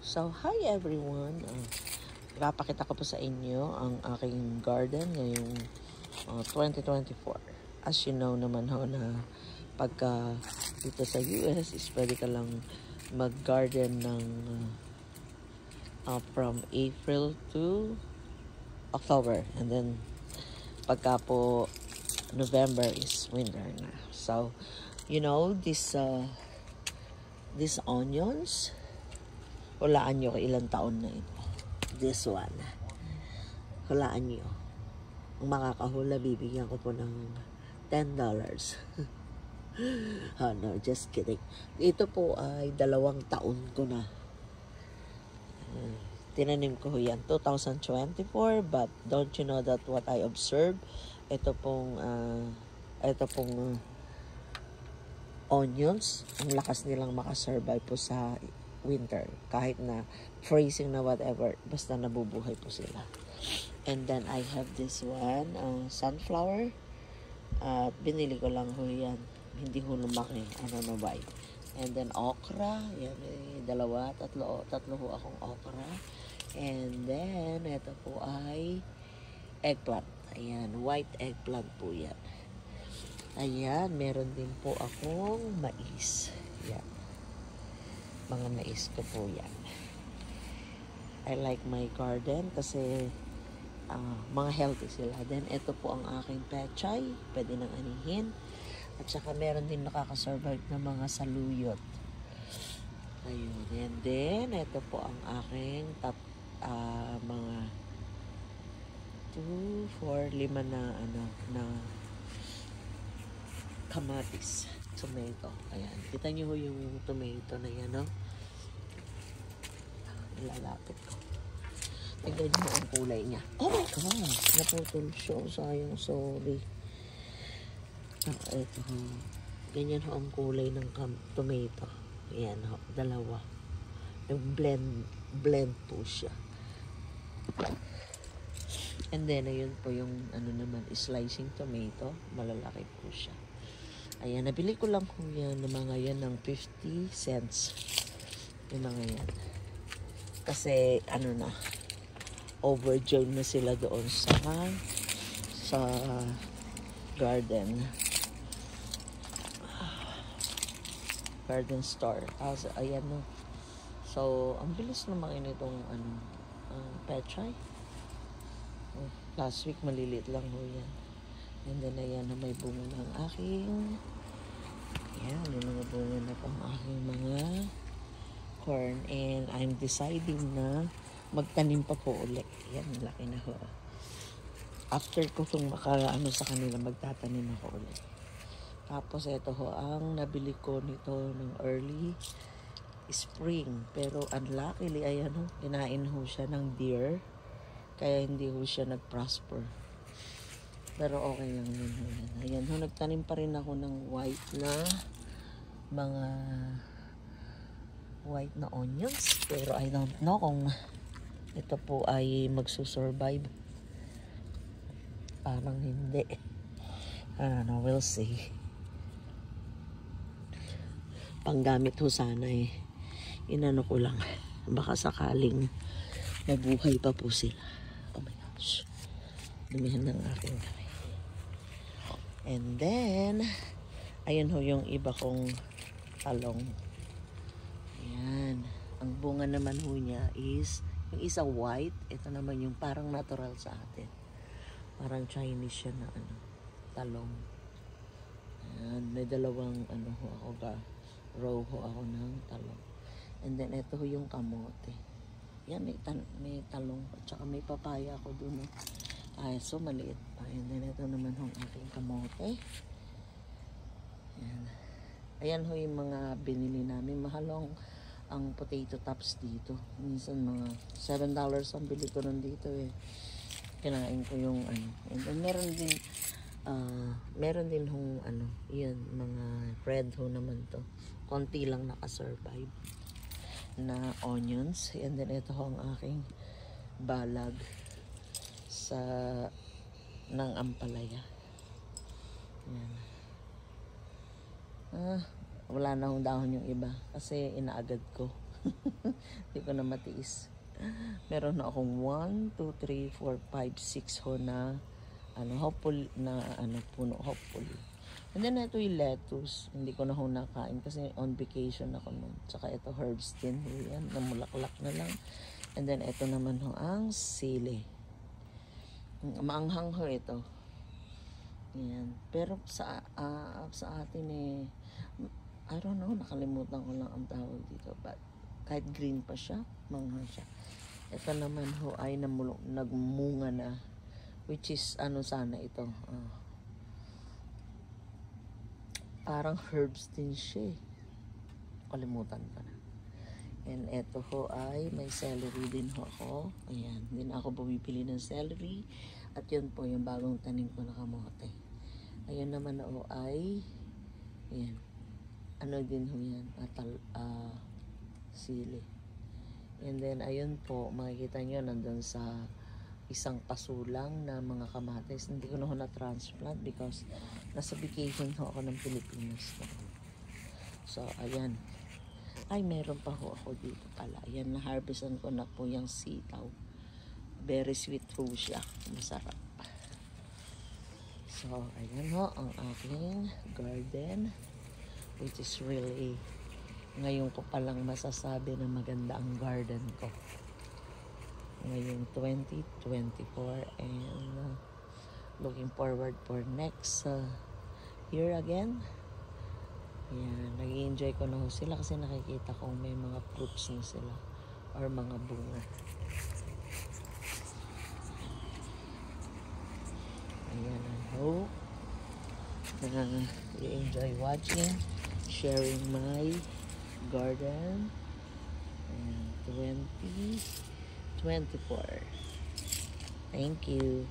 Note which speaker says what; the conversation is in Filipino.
Speaker 1: So, hi everyone. Ipapakita ko po sa inyo ang aking garden ngayong 2024. As you know naman ho na pagka dito sa US is pwede ka lang mag-garden ng from April to October. And then pagka po November is winter na. So, you know, these onions, hulaan nyo ilang taon na ito. This one. Hulaan nyo. Ang makakahula, bibigyan ko po ng $10. Oh, no, just kidding. Ito po ay 2 taon ko na. Tinanim ko yan 2024, but don't you know that what I observed, ito pong onions, ang lakas nilang makasurvive po sa winter. Kahit na freezing na whatever, basta nabubuhay po sila. And then I have this one, sunflower. At binili ko lang ho yan. Hindi ho lumaki. I don't know why. And then okra. Yan, tatlo ho akong okra. And then, ito po ay eggplant. Ayan, white eggplant po yan. Ayan, meron din po akong mais. Yan. Mga mais ko po yan. I like my garden kasi mga healthy sila. Then, ito po ang aking pechay. Pwede nang anihin. At saka meron din nakakasurvive na mga saluyot. Ayun. And then, ito po ang aking mga 2, 4, 5 na kamatis. Tomato. Ayan. Kita nyo ho yung tomato na yan, no? Ilalapit ko. Tignan nyo ang kulay niya. Oh my God! Naputol siya. Sayang, sorry. Ito ho. Ganyan ho ang kulay ng tomato. Ayan ho. 2. Blend po siya. And then, ayun po yung naman, slicing tomato. Malalaki po siya. Ayan, nabili ko lang po yan ng mga yan ng 50 cents. Yung mga yan. Kasi, overjoyed na sila doon sa garden store. Ayan no. So, ang bilis naman itong pechay. Last week, maliliit lang ho yan. And then, ayan na may bunga ng aking may mga bunga na pang aking mga corn. And I'm deciding na magtanim pa po ulit. Yan, laki na ho. After ko kung sa kanila, magtatanim ako ulit. Tapos, ito ho, ang nabili ko nito ng early spring. Pero, unluckily, ayan ho, kinain ho siya ng deer. Kaya hindi ho siya nag-prosper. Pero okay lang yun ho. Ayan ho, nagtanim pa rin ako ng white na onions. Pero I don't know kung ito po ay magsusurvive. Parang hindi. I don't know, we'll see. Panggamit ho sana inano ko lang. Baka sakaling mabuhay pa po sila. Oh my gosh. Dumihan ng aking kamay. And then, ayan ho yung iba kong talong. Ayan. Ang bunga naman ho niya is, yung isa white, ito naman yung parang natural sa atin. Parang Chinese siya na talong. Ayan. May dalawang row ho ako ng talong. And then, ito ho yung kamote. Yan, may talong at saka may papaya ako dun. So maliit pa. And then ito naman yung aking kamote. Ayan ho yung mga binili namin. Mahalong ang potato tops dito. Minsan mga $7 ang bili ko nun dito Kinain ko yung And then meron din hong yun, mga red ho naman to. Konti lang nakasurvive na onions. And then ito ho ang aking balag ng ampalaya. Yan. Wala na hong dahon yung iba kasi inaagad ko. Hindi ko na matiis. Meron na akong 1, 2, 3, 4, 5, 6 ho na hopeful na puno, hopefully. And then ito yung lettuce. Hindi ko na ho nakain kasi on vacation ako nun. Tsaka ito herbs din. Yan, namulaklak na lang. And then ito naman ho ang sili. Maanghang ho ito. Yan. Pero sa atin I don't know, nakalimutan ko lang ang tawag dito. But kahit green pa siya, manghang siya. Ito naman ho ay nagmunga na. Which is sana ito. Parang herbs din siya. Kalimutan ko na. And eto ho ay may celery din ho ako. Ayan, hindi na ako bumibili ng celery. At yun po yung bagong tanim ko na kamote. Ayun naman ho ay ayan. Din ho yan? Sili. And then ayun po, makikita nyo nandun sa isang pasulang na mga kamatis. Hindi ko na ho na-transplant because nasa vacation ho ako ng Pilipinas. So, ayan. Ay, meron pa ho ako dito pala. Ayan, na-harvestan ko na po yung sitaw. Very sweet po siya. Masarap. So, ayan ho ang aking garden. Which is really, ngayon ko palang masasabi na maganda ang garden ko. Ngayong 2024 and looking forward for next year again. Ayan, nag-i-enjoy ko na ho sila kasi nakikita ko may mga fruits na sila or mga bunga. Ayan, I hope na i-enjoy watching, sharing my garden. And 2024. Thank you.